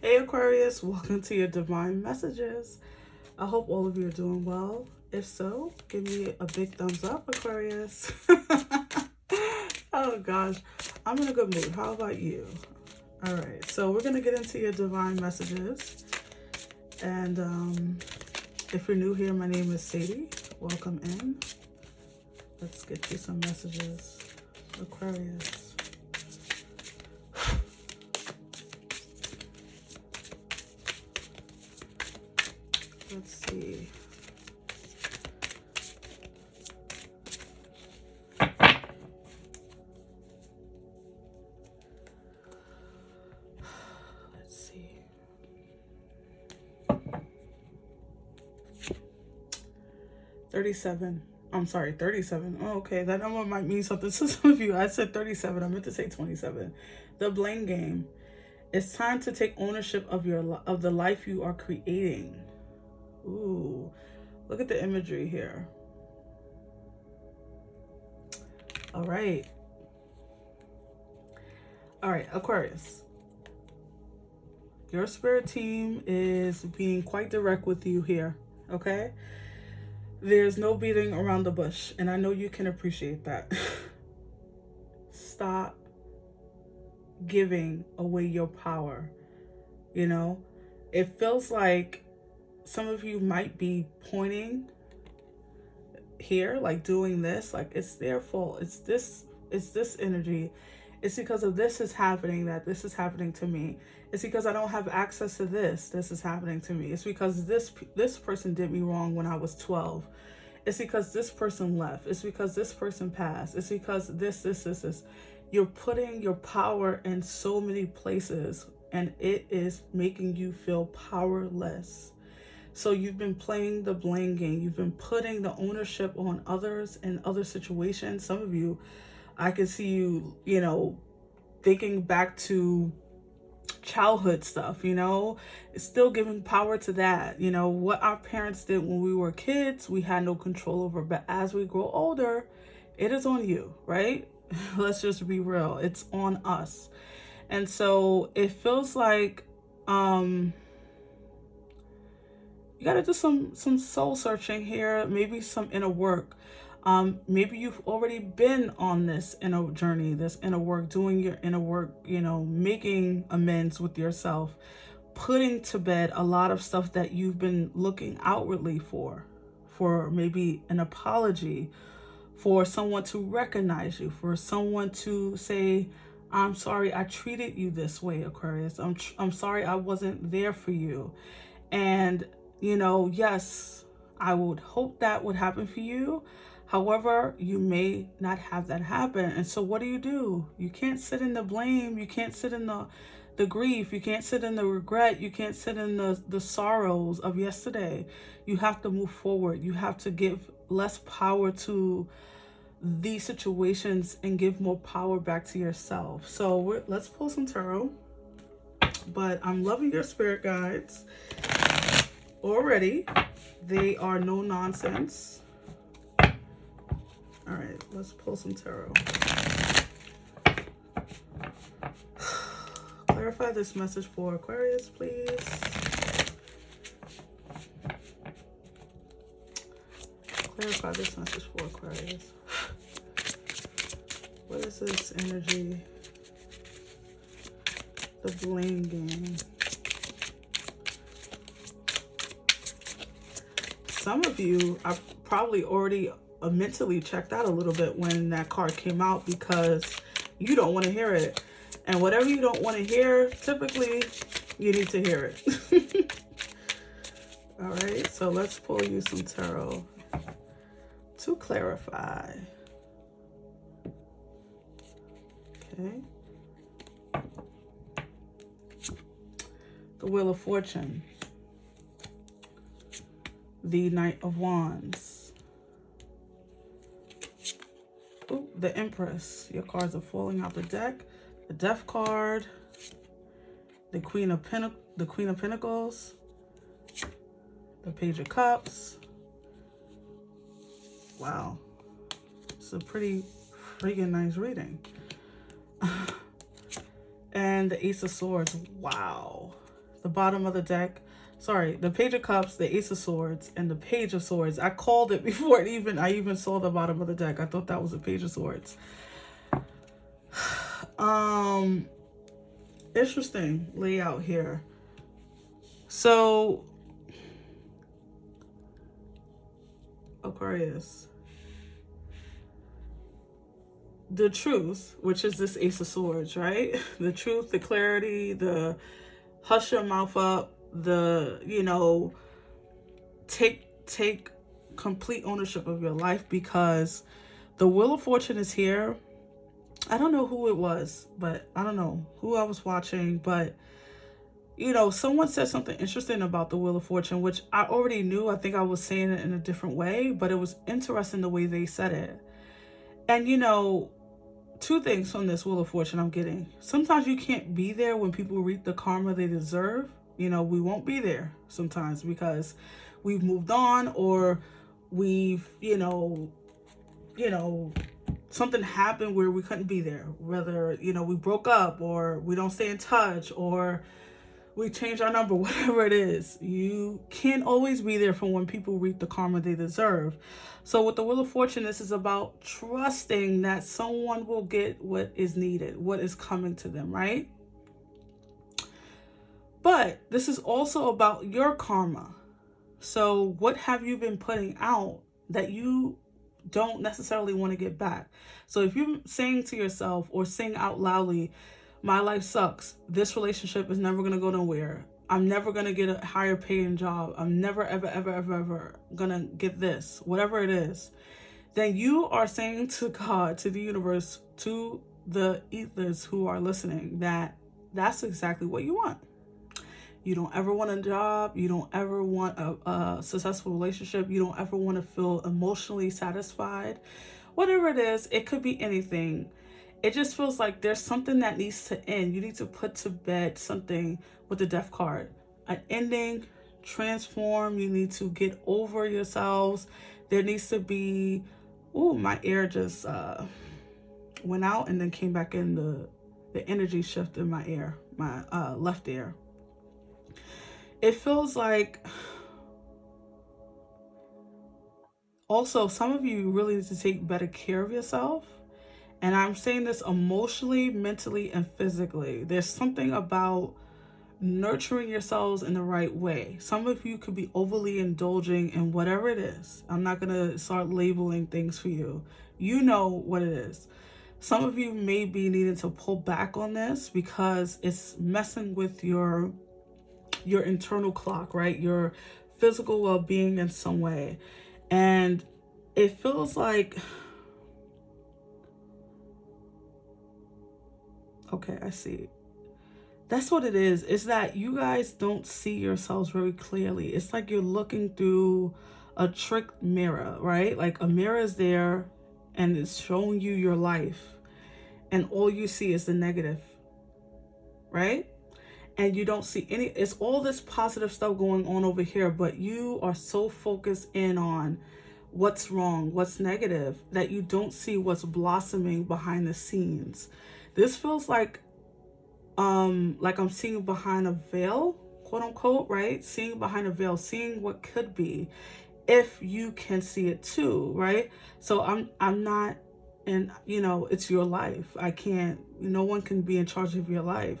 Hey Aquarius, welcome to your divine messages. I hope all of you are doing well. If so, give me a big thumbs up, Aquarius. Oh gosh, I'm in a good mood. How about you? All right, so we're gonna get into your divine messages. And if you're new here, my name is Sadie. Welcome in. Let's get you some messages, Aquarius. Let's see. Let's see. 37. I'm sorry, 37. Oh, okay. That number might mean something to some of you. I said 37. I meant to say 27. The blame game. It's time to take ownership of the life you are creating. Ooh, look at the imagery here. All right, Aquarius. Your spirit team is being quite direct with you here, okay? There's no beating around the bush, and I know you can appreciate that. Stop giving away your power. You know, it feels like some of you might be pointing here, like doing this, like it's their fault. It's this energy. It's because of this is happening that this is happening to me. It's because I don't have access to this is happening to me. It's because this person did me wrong when I was 12. It's because this person left. It's because this person passed. It's because this. You're putting your power in so many places, and it is making you feel powerless. So you've been playing the blame game. You've been putting the ownership on others and other situations. Some of you, I can see you, thinking back to childhood stuff, it's still giving power to that. What our parents did when we were kids, we had no control over. But as we grow older, it is on you, right? Let's just be real. It's on us. And so it feels like, you got to do some soul searching here, maybe some inner work. Maybe you've already been on this inner journey, this inner work, doing your inner work, making amends with yourself, putting to bed a lot of stuff that you've been looking outwardly for maybe an apology, for someone to recognize you, for someone to say, I'm sorry I treated you this way, Aquarius. I'm sorry I wasn't there for you. And yes, I would hope that would happen for you. However, you may not have that happen. And so what do? You can't sit in the blame. You can't sit in the grief. You can't sit in the regret. You can't sit in the sorrows of yesterday. You have to move forward. You have to give less power to these situations and give more power back to yourself. So let's pull some tarot. But I'm loving your spirit guides already. They are no nonsense. All right, let's pull some tarot. Clarify this message for Aquarius, please. Clarify this message for Aquarius. What is this energy? The blame game. Some of you are probably already mentally checked out a little bit when that card came out, because you don't want to hear it. And whatever you don't want to hear, typically you need to hear it. All right, so let's pull you some tarot to clarify. Okay. The Wheel of Fortune. The Knight of Wands. Ooh, the Empress. Your cards are falling out the deck. The Death card. The Queen of Pentacles. The Page of Cups. Wow. It's a pretty freaking nice reading. And the Ace of Swords. Wow. the bottom of the deck. Sorry, the Page of Cups, the Ace of Swords, and the Page of Swords. I called it before I even saw the bottom of the deck. I thought that was the Page of Swords. Interesting layout here. So, Aquarius. The truth, which is this Ace of Swords, right? The truth, the clarity, the hush your mouth up, the, you know, take complete ownership of your life, because the Wheel of Fortune is here. I don't know who it was, but I don't know who I was watching, but you know, someone said something interesting about the Wheel of Fortune, which I already knew. I think I was saying it in a different way, but it was interesting the way they said it. And you know, two things from this Wheel of Fortune I'm getting. Sometimes you can't be there when people reap the karma they deserve. You know, we won't be there sometimes because we've moved on, or we've, you know, something happened where we couldn't be there. Whether, you know, we broke up, or we don't stay in touch, or we change our number, whatever it is. You can't always be there for when people reap the karma they deserve. So with the Wheel of Fortune, this is about trusting that someone will get what is needed, what is coming to them, right? But this is also about your karma. So what have you been putting out that you don't necessarily want to get back? So if you're saying to yourself or saying out loudly, my life sucks, this relationship is never going to go nowhere, I'm never going to get a higher paying job, I'm never, ever, ever, ever, ever going to get this, whatever it is, then you are saying to God, to the universe, to the ethers who are listening, that that's exactly what you want. You don't ever want a job. You don't ever want a successful relationship. You don't ever want to feel emotionally satisfied. Whatever it is, it could be anything. It just feels like there's something that needs to end. You need to put to bed something with the Death card. An ending, transform. You need to get over yourselves. There needs to be... Ooh, my air just went out and then came back in. The energy shift in my ear, my left ear. It feels like also some of you really need to take better care of yourself. And I'm saying this emotionally, mentally, and physically. There's something about nurturing yourselves in the right way. Some of you could be overly indulging in whatever it is. I'm not going to start labeling things for you. You know what it is. Some of you may be needing to pull back on this because it's messing with your internal clock, right? Your physical well-being in some way. And it feels like, okay, I see. That's what it is. It's that you guys don't see yourselves very clearly. It's like you're looking through a trick mirror, right? Like a mirror is there and it's showing you your life, and all you see is the negative, right? And you don't see any, it's all this positive stuff going on over here, but you are so focused in on what's wrong, what's negative, that you don't see what's blossoming behind the scenes. This feels like I'm seeing behind a veil, quote unquote, right? Seeing behind a veil, seeing what could be, if you can see it too, right? So I'm not, and you know, it's your life. I can't, no one can be in charge of your life.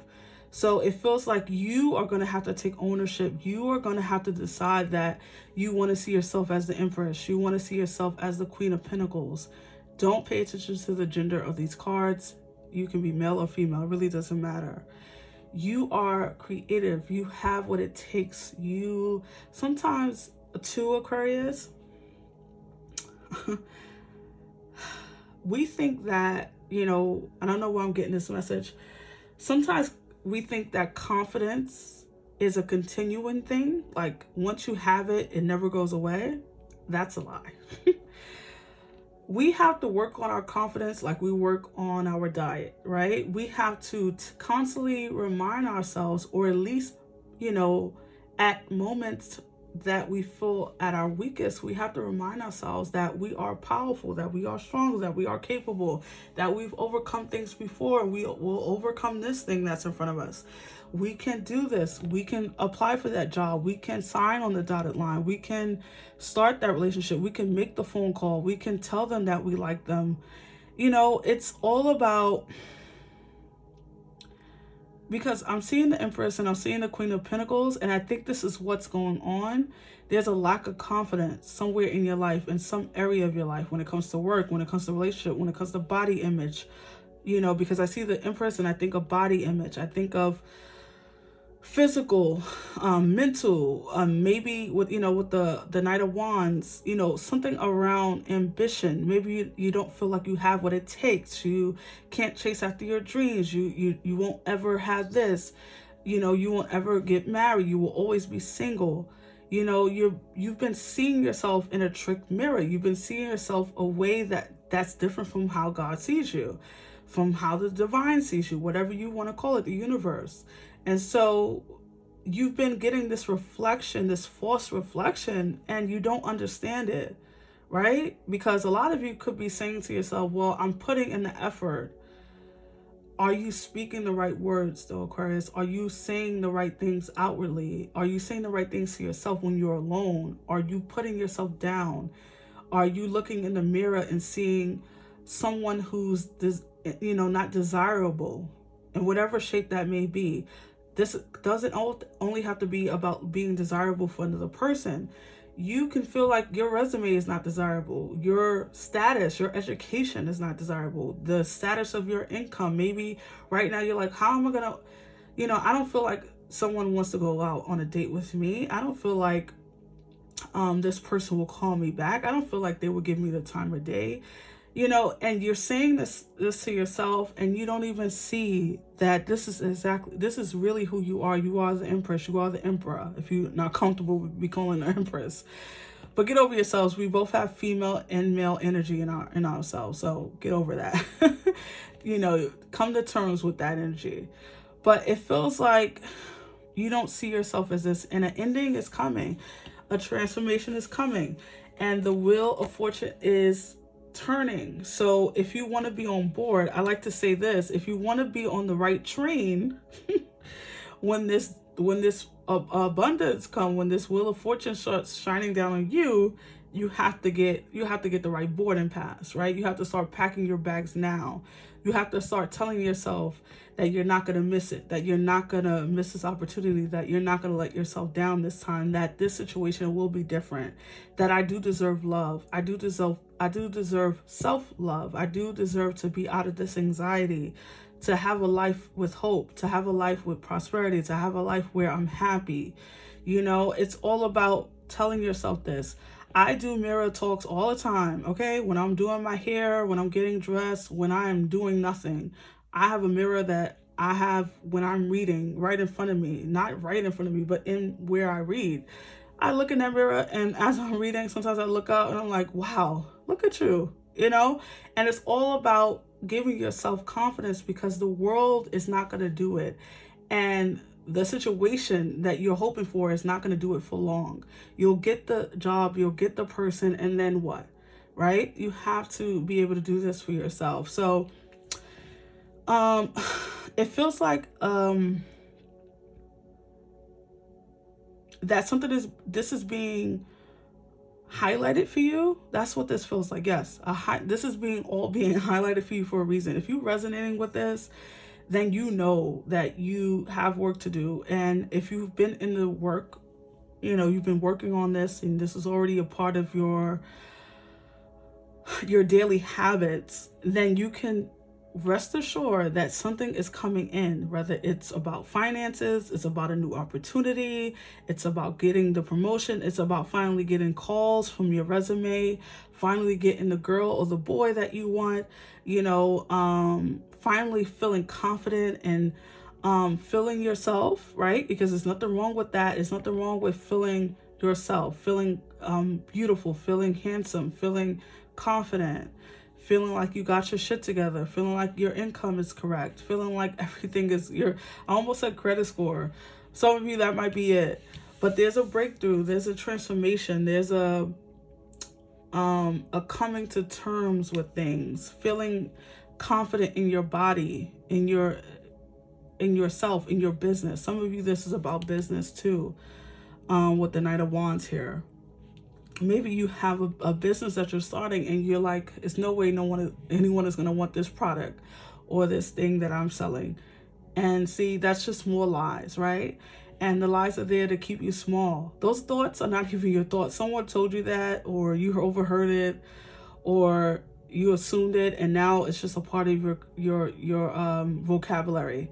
So it feels like you are going to have to take ownership. You are going to have to decide that you want to see yourself as the Empress. You want to see yourself as the Queen of Pentacles. Don't pay attention to the gender of these cards. You can be male or female. It really doesn't matter. You are creative. You have what it takes. You sometimes, to Aquarius, we think that, you know, I don't know where I'm getting this message. Sometimes we think that confidence is a continuing thing. Like once you have it, it never goes away. That's a lie. We have to work on our confidence like we work on our diet, right? We have to constantly remind ourselves, or at least, you know, at moments, that we feel at our weakest, we have to remind ourselves that we are powerful, that we are strong, that we are capable, that we've overcome things before. We will overcome this thing that's in front of us. We can do this. We can apply for that job. We can sign on the dotted line. We can start that relationship. We can make the phone call. We can tell them that we like them. You know, it's all about, because I'm seeing the Empress and I'm seeing the Queen of Pentacles, and I think this is what's going on. There's a lack of confidence somewhere in your life, in some area of your life, when it comes to work, when it comes to relationship, when it comes to body image, you know, because I see the Empress and I think of body image. I think of physical, mental, maybe with, you know, with the Knight of Wands, you know, something around ambition. Maybe you don't feel like you have what it takes. You can't chase after your dreams. You won't ever have this. You know, you won't ever get married. You will always be single. You know, you've been seeing yourself in a tricked mirror. You've been seeing yourself a way that's different from how God sees you, from how the divine sees you, whatever you want to call it, the universe. And so you've been getting this reflection, this false reflection, and you don't understand it, right? Because a lot of you could be saying to yourself, well, I'm putting in the effort. Are you speaking the right words though, Aquarius? Are you saying the right things outwardly? Are you saying the right things to yourself when you're alone? Are you putting yourself down? Are you looking in the mirror and seeing someone who's, you know, not desirable in whatever shape that may be? This doesn't only have to be about being desirable for another person. You can feel like your resume is not desirable. Your status, your education is not desirable. The status of your income. Maybe right now you're like, how am I going to, you know, I don't feel like someone wants to go out on a date with me. I don't feel like this person will call me back. I don't feel like they will give me the time of day. You know, and you're saying this to yourself, and you don't even see that this is really who you are. You are the Empress. You are the Emperor, if you're not comfortable with me calling the Empress. But get over yourselves. We both have female and male energy in ourselves, so get over that. You know, come to terms with that energy. But it feels like you don't see yourself as this, and an ending is coming. A transformation is coming, and the wheel of fortune is turning. So if you want to be on board, I like to say this: if you want to be on the right train, when this abundance come, when this wheel of fortune starts shining down on you, you have to get the right boarding pass, right? You have to start packing your bags now. You have to start telling yourself that you're not going to miss it, that you're not going to miss this opportunity, that you're not going to let yourself down this time, that this situation will be different, that I do deserve love. I do deserve self-love. I do deserve to be out of this anxiety, to have a life with hope, to have a life with prosperity, to have a life where I'm happy. You know, it's all about telling yourself this. I do mirror talks all the time, okay? When I'm doing my hair, when I'm getting dressed, when I'm doing nothing, I have a mirror that I have when I'm reading right in front of me. Not right in front of me, but in where I read. I look in that mirror, and as I'm reading, sometimes I look up and I'm like, wow, look at you, you know? And it's all about giving yourself confidence, because the world is not going to do it. And the situation that you're hoping for is not going to do it for long. You'll get the job, you'll get the person, and then what, right? You have to be able to do this for yourself. So it feels like that this is being highlighted for you. That's what this feels like. Yes, this is being highlighted for you for a reason. If you're resonating with this, then you know that you have work to do. And if you've been in the work, you know, you've been working on this, and this is already a part of your daily habits, then you can rest assured that something is coming in, whether it's about finances, it's about a new opportunity, it's about getting the promotion, it's about finally getting calls from your resume, finally getting the girl or the boy that you want, you know, finally feeling confident and feeling yourself, right? Because there's nothing wrong with that. There's nothing wrong with feeling yourself, feeling beautiful, feeling handsome, feeling confident, feeling like you got your shit together, feeling like your income is correct, feeling like everything is I almost said credit score. Some of you, that might be it. But there's a breakthrough, there's a transformation, there's a coming to terms with things, feeling confident in your body, in yourself, in your business. Some of you, this is about business too, with the Knight of Wands here. Maybe you have a business that you're starting and you're like, it's no way anyone is going to want this product or this thing that I'm selling. And see, that's just more lies, right? And the lies are there to keep you small. Those thoughts are not even your thoughts. Someone told you that, or you overheard it, or you assumed it, and now it's just a part of your vocabulary.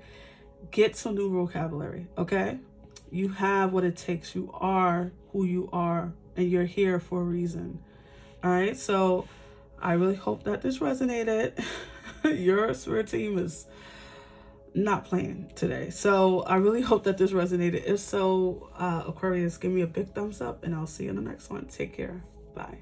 Get some new vocabulary, okay? You have what it takes. You are who you are, and you're here for a reason. All right, so I really hope that this resonated. Your spirit team is not playing today, so I really hope that this resonated. If so, Aquarius, give me a big thumbs up, and I'll see you in the next one. Take care. Bye.